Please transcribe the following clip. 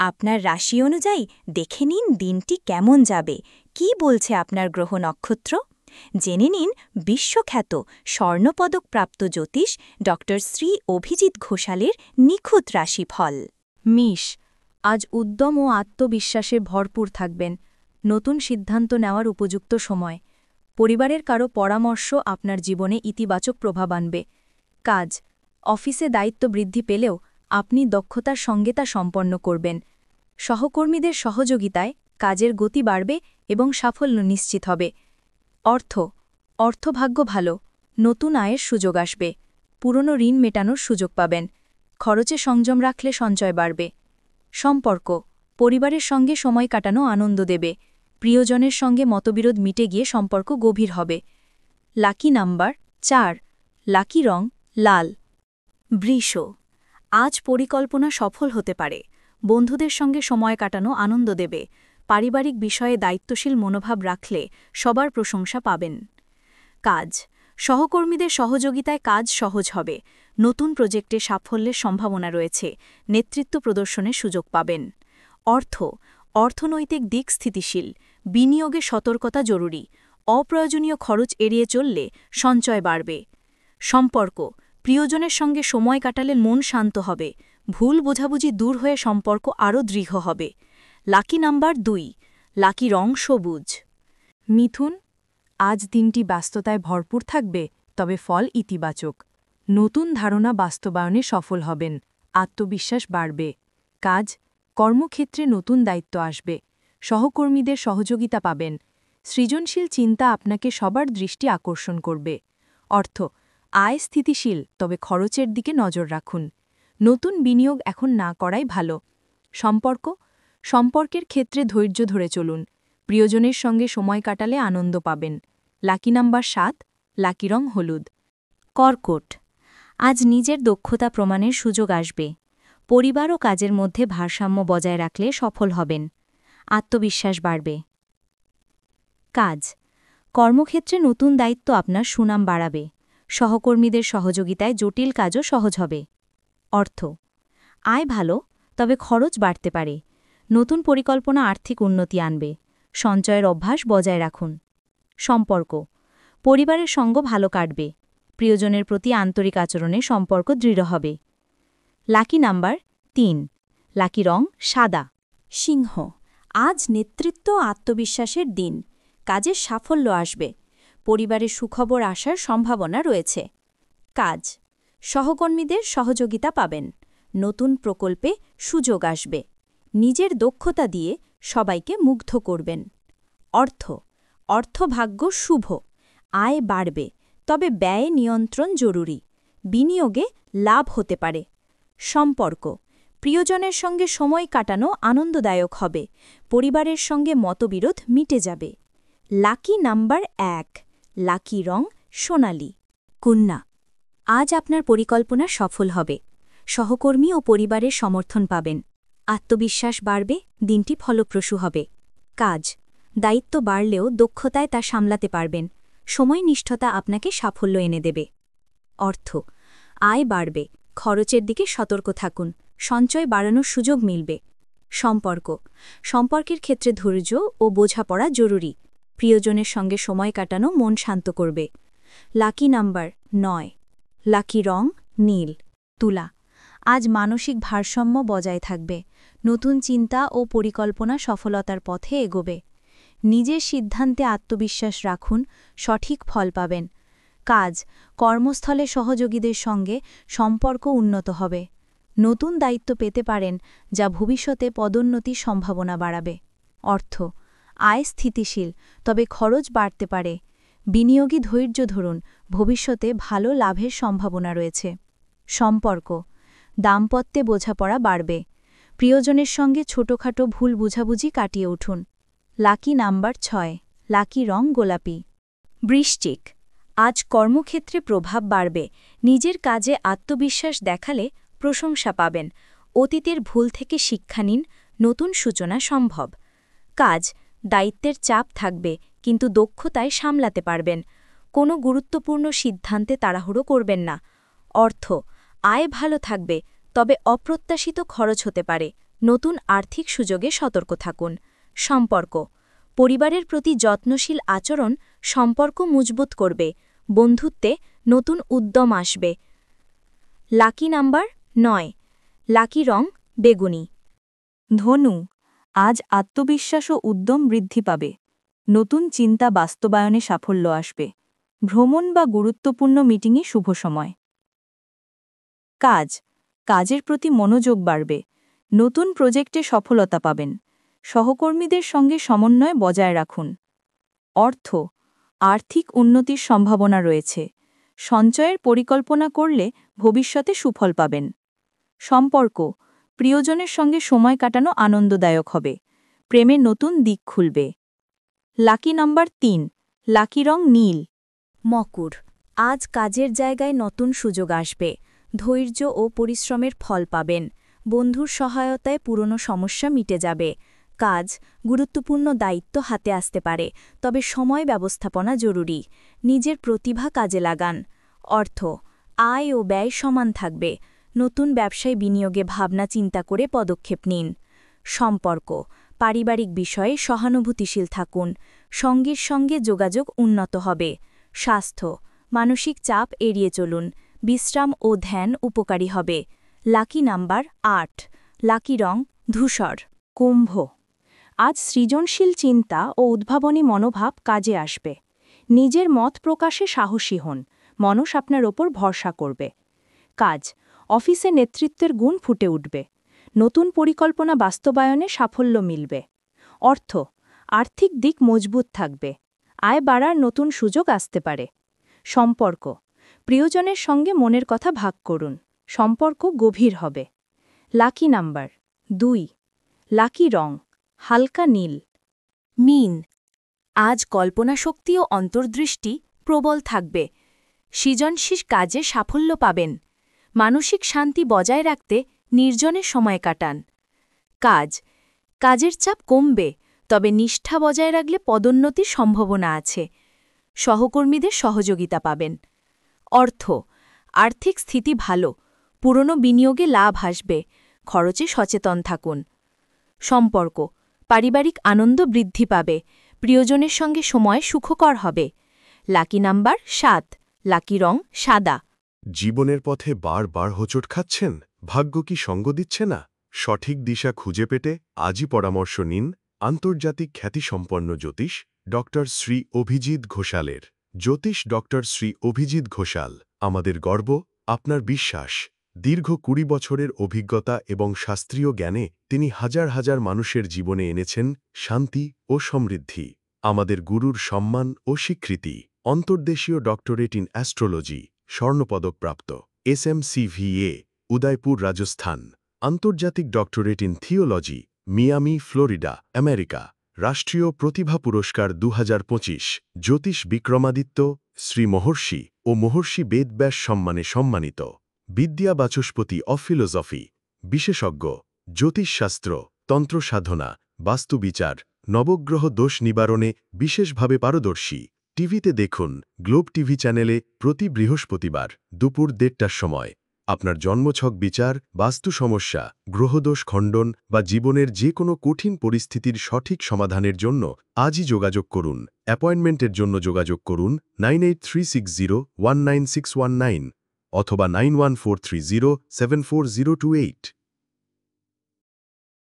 আপনার রাশি অনুযায়ী দেখে নিন দিনটি কেমন যাবে কি বলছে আপনার গ্রহ নক্ষত্র জেনে নিন বিশ্বখ্যাত স্বর্ণপদকপ্রাপ্ত জ্যোতিষ ড শ্রী অভিজিৎ ঘোষালের নিখুঁত রাশিফল। মিষ, আজ উদ্যম ও আত্মবিশ্বাসে ভরপুর থাকবেন। নতুন সিদ্ধান্ত নেওয়ার উপযুক্ত সময়। পরিবারের কারো পরামর্শ আপনার জীবনে ইতিবাচক প্রভাব আনবে। কাজ, অফিসে দায়িত্ব বৃদ্ধি পেলেও আপনি দক্ষতার সঙ্গে তা সম্পন্ন করবেন। সহকর্মীদের সহযোগিতায় কাজের গতি বাড়বে এবং সাফল্য নিশ্চিত হবে। অর্থভাগ্য ভালো, নতুন আয়ের সুযোগ আসবে। পুরনো ঋণ মেটানোর সুযোগ পাবেন। খরচে সংযম রাখলে সঞ্চয় বাড়বে। সম্পর্ক, পরিবারের সঙ্গে সময় কাটানো আনন্দ দেবে। প্রিয়জনের সঙ্গে মতবিরোধ মিটে গিয়ে সম্পর্ক গভীর হবে। লাকি নাম্বার 4, লাকি রং লাল। বৃষ, আজ পরিকল্পনা সফল হতে পারে। বন্ধুদের সঙ্গে সময় কাটানো আনন্দ দেবে। পারিবারিক বিষয়ে দায়িত্বশীল মনোভাব রাখলে সবার প্রশংসা পাবেন। কাজ, সহকর্মীদের সহযোগিতায় কাজ সহজ হবে। নতুন প্রজেক্টে সাফল্যের সম্ভাবনা রয়েছে। নেতৃত্ব প্রদর্শনের সুযোগ পাবেন। অর্থনৈতিক দিক স্থিতিশীল। বিনিয়োগে সতর্কতা জরুরি। অপ্রয়োজনীয় খরচ এড়িয়ে চললে সঞ্চয় বাড়বে। সম্পর্ক, প্রিয়জনের সঙ্গে সময় কাটালে মন শান্ত হবে। ভুল বোঝাবুঝি দূর হয়ে সম্পর্ক আরও দৃঢ় হবে। লাকি নাম্বার 2, লাকি রং সবুজ। মিথুন, আজ দিনটি ব্যস্ততায় ভরপুর থাকবে, তবে ফল ইতিবাচক। নতুন ধারণা বাস্তবায়নে সফল হবেন। আত্মবিশ্বাস বাড়বে। কাজ, কর্মক্ষেত্রে নতুন দায়িত্ব আসবে। সহকর্মীদের সহযোগিতা পাবেন। সৃজনশীল চিন্তা আপনাকে সবার দৃষ্টি আকর্ষণ করবে। আয় স্থিতিশীল, তবে খরচের দিকে নজর রাখুন। নতুন বিনিয়োগ এখন না করাই ভালো। সম্পর্কের ক্ষেত্রে ধৈর্য ধরে চলুন। প্রিয়জনের সঙ্গে সময় কাটালে আনন্দ পাবেন। লাকি নাম্বার 7, লাকি রং হলুদ। কর্কট, আজ নিজের দক্ষতা প্রমাণের সুযোগ আসবে। পরিবার ও কাজের মধ্যে ভারসাম্য বজায় রাখলে সফল হবেন। আত্মবিশ্বাস বাড়বে। কাজ, কর্মক্ষেত্রে নতুন দায়িত্ব আপনার সুনাম বাড়াবে। সহকর্মীদের সহযোগিতায় জটিল কাজও সহজ হবে। আয় ভালো, তবে খরচ বাড়তে পারে। নতুন পরিকল্পনা আর্থিক উন্নতি আনবে। সঞ্চয়ের অভ্যাস বজায় রাখুন। সম্পর্ক, পরিবারের সঙ্গ ভালো কাটবে। প্রিয়জনের প্রতি আন্তরিক আচরণে সম্পর্ক দৃঢ় হবে। লাকি নাম্বার 3, লাকি রং সাদা। সিংহ, আজ নেতৃত্ব আত্মবিশ্বাসের দিন। কাজের সাফল্য আসবে। পরিবারে সুখবর আসার সম্ভাবনা রয়েছে। কাজ, সহকর্মীদের সহযোগিতা পাবেন। নতুন প্রকল্পে সুযোগ আসবে। নিজের দক্ষতা দিয়ে সবাইকে মুগ্ধ করবেন। অর্থভাগ্য শুভ। আয় বাড়বে, তবে ব্যয়ে নিয়ন্ত্রণ জরুরি। বিনিয়োগে লাভ হতে পারে। সম্পর্ক, প্রিয়জনের সঙ্গে সময় কাটানো আনন্দদায়ক হবে। পরিবারের সঙ্গে মতবিরোধ মিটে যাবে। লাকি নাম্বার 1, লাকি রং সোনালি। কন্যা, আজ আপনার পরিকল্পনা সফল হবে। সহকর্মী ও পরিবারের সমর্থন পাবেন। আত্মবিশ্বাস বাড়বে, দিনটি ফলপ্রসূ হবে। কাজ, দায়িত্ব বাড়লেও দক্ষতায় তা সামলাতে পারবেন। সময়নিষ্ঠতা আপনাকে সাফল্য এনে দেবে। আয় বাড়বে, খরচের দিকে সতর্ক থাকুন। সঞ্চয় বাড়ানোর সুযোগ মিলবে। সম্পর্কের ক্ষেত্রে ধৈর্য ও বোঝাপড়া জরুরি। প্রিয়জনের সঙ্গে সময় কাটানো মন শান্ত করবে। লাকি নাম্বার 9, লাকি রং নীল। তুলা, আজ মানসিক ভারসাম্য বজায় থাকবে। নতুন চিন্তা ও পরিকল্পনা সফলতার পথে এগোবে। নিজের সিদ্ধান্তে আত্মবিশ্বাস রাখুন, সঠিক ফল পাবেন। কাজ, কর্মস্থলে সহযোগীদের সঙ্গে সম্পর্ক উন্নত হবে। নতুন দায়িত্ব পেতে পারেন, যা ভবিষ্যতে পদোন্নতির সম্ভাবনা বাড়াবে। আয় স্থিতিশীল, তবে খরচ বাড়তে পারে। বিনিয়োগী ধৈর্য ধরুন, ভবিষ্যতে ভালো লাভের সম্ভাবনা রয়েছে। সম্পর্ক, দাম্পত্যে বোঝাপড়া বাড়বে। প্রিয়জনের সঙ্গে ছোটখাটো ভুল বুঝাবুঝি কাটিয়ে উঠুন। লাকি নাম্বার 6, লাকি রং গোলাপি। বৃশ্চিক, আজ কর্মক্ষেত্রে প্রভাব বাড়বে। নিজের কাজে আত্মবিশ্বাস দেখালে প্রশংসা পাবেন। অতীতের ভুল থেকে শিক্ষা নিন, নতুন সূচনা সম্ভব। কাজ, দায়িত্বের চাপ থাকবে, কিন্তু দক্ষতায় সামলাতে পারবেন। কোনো গুরুত্বপূর্ণ সিদ্ধান্তে তাড়াহুড়ো করবেন না। আয় ভালো থাকবে, তবে অপ্রত্যাশিত খরচ হতে পারে। নতুন আর্থিক সুযোগে সতর্ক থাকুন। সম্পর্ক, পরিবারের প্রতি যত্নশীল আচরণ সম্পর্ক মজবুত করবে। বন্ধুত্বে নতুন উদ্যম আসবে। লাকি নাম্বার 9, লাকি রং বেগুনি। ধনু, আজ আত্মবিশ্বাস ও উদ্যম বৃদ্ধি পাবে। নতুন চিন্তা বাস্তবায়নে সাফল্য আসবে। ভ্রমণ বা গুরুত্বপূর্ণ মিটিংয়ে শুভ সময়। কাজের প্রতি মনোযোগ বাড়বে। নতুন প্রজেক্টে সফলতা পাবেন। সহকর্মীদের সঙ্গে সমন্বয় বজায় রাখুন। আর্থিক উন্নতির সম্ভাবনা রয়েছে। সঞ্চয়ের পরিকল্পনা করলে ভবিষ্যতে সুফল পাবেন। সম্পর্ক, প্রিয়জনের সঙ্গে সময় কাটানো আনন্দদায়ক হবে। প্রেমের নতুন দিক খুলবে। লাকি নাম্বার 3, লাকি রং নীল। মকর, আজ কাজের জায়গায় নতুন সুযোগ আসবে। ধৈর্য ও পরিশ্রমের ফল পাবেন। বন্ধুর সহায়তায় পুরনো সমস্যা মিটে যাবে। গুরুত্বপূর্ণ দায়িত্ব হাতে আসতে পারে, তবে সময় ব্যবস্থাপনা জরুরি। নিজের প্রতিভা কাজে লাগান। আয় ও ব্যয় সমান থাকবে। নতুন ব্যবসায় বিনিয়োগে ভাবনা চিন্তা করে পদক্ষেপ নিন। সম্পর্ক, পারিবারিক বিষয়ে সহানুভূতিশীল থাকুন। সঙ্গীর সঙ্গে যোগাযোগ উন্নত হবে। স্বাস্থ্য, মানসিক চাপ এড়িয়ে চলুন। বিশ্রাম ও ধ্যান উপকারী হবে। লাকি নাম্বার 8, লাকি রং ধূসর। কুম্ভ, আজ সৃজনশীল চিন্তা ও উদ্ভাবনী মনোভাব কাজে আসবে। নিজের মত প্রকাশে সাহসী হন। মানুষ আপনার ওপর ভরসা করবে। অফিসে নেতৃত্বের গুণ ফুটে উঠবে। নতুন পরিকল্পনা বাস্তবায়নে সাফল্য মিলবে। আর্থিক দিক মজবুত থাকবে। আয় বাড়ার নতুন সুযোগ আসতে পারে। সম্পর্ক, প্রিয়জনের সঙ্গে মনের কথা ভাগ করুন। সম্পর্ক গভীর হবে। লাকি নাম্বার 2, লাকি রং হালকা নীল। মীন, আজ কল্পনাশক্তি ও অন্তর্দৃষ্টি প্রবল থাকবে। সৃজনশীল কাজে সাফল্য পাবেন। মানসিক শান্তি বজায় রাখতে নির্জনে সময় কাটান। কাজের চাপ কমবে, তবে নিষ্ঠা বজায় রাখলে পদোন্নতির সম্ভাবনা আছে। সহকর্মীদের সহযোগিতা পাবেন। আর্থিক স্থিতি ভালো। পুরনো বিনিয়োগে লাভ আসবে। খরচে সচেতন থাকুন। সম্পর্ক, পারিবারিক আনন্দ বৃদ্ধি পাবে। প্রিয়জনের সঙ্গে সময় সুখকর হবে। লাকি নাম্বার 7, লাকি রং সাদা। জীবনের পথে বারবার হোঁচট খাচ্ছেন? ভাগ্য কি সঙ্গ দিচ্ছে না? সঠিক দিশা খুঁজে পেতে আজই পরামর্শ নিন আন্তর্জাতিক খ্যাতিসম্পন্ন জ্যোতিষ ডক্টর শ্রী অভিজিৎ ঘোষালের। জ্যোতিষ ডক্টর শ্রী অভিজিৎ ঘোষাল আমাদের গর্ব, আপনার বিশ্বাস। দীর্ঘ 20 বছরের অভিজ্ঞতা এবং শাস্ত্রীয় জ্ঞানে তিনি হাজার হাজার মানুষের জীবনে এনেছেন শান্তি ও সমৃদ্ধি। আমাদের গুরুর সম্মান ও স্বীকৃতি। অন্তর্দেশীয় ডক্টরেট ইন অ্যাস্ট্রোলজি, স্বর্ণপদকপ্রাপ্ত। SMCVA, উদয়পুর, রাজস্থান। আন্তর্জাতিক doctorate in theology, Miami, Florida, America. রাষ্ট্রীয় প্রতিভা পুরস্কার 2025। জ্যোতিষ বিক্রমাদিত্য, শ্রী মহর্ষি ও মহর্ষি বেদব্যাস সম্মানে সম্মানিত। বিদ্যা বাচস্পতি অফ ফিলোসফি। বিশেষজ্ঞ, জ্যোতিষশাস্ত্র, তন্ত্রসাধনা, বাস্তুবিচার, নবগ্রহ দোষ নিবারণে বিশেষভাবে পারদর্শী। টিভিতে দেখুন গ্লোব টিভি চ্যানেলে প্রতি বৃহস্পতিবার দুপুর 1:30টার সময়। আপনার জন্মছক বিচার, বাস্তু সমস্যা, গ্রহদোষ খণ্ডন বা জীবনের যে কোনো কঠিন পরিস্থিতির সঠিক সমাধানের জন্য আজই যোগাযোগ করুন। অ্যাপয়েন্টমেন্টের জন্য যোগাযোগ করুন 9836019619 অথবা 9143074028।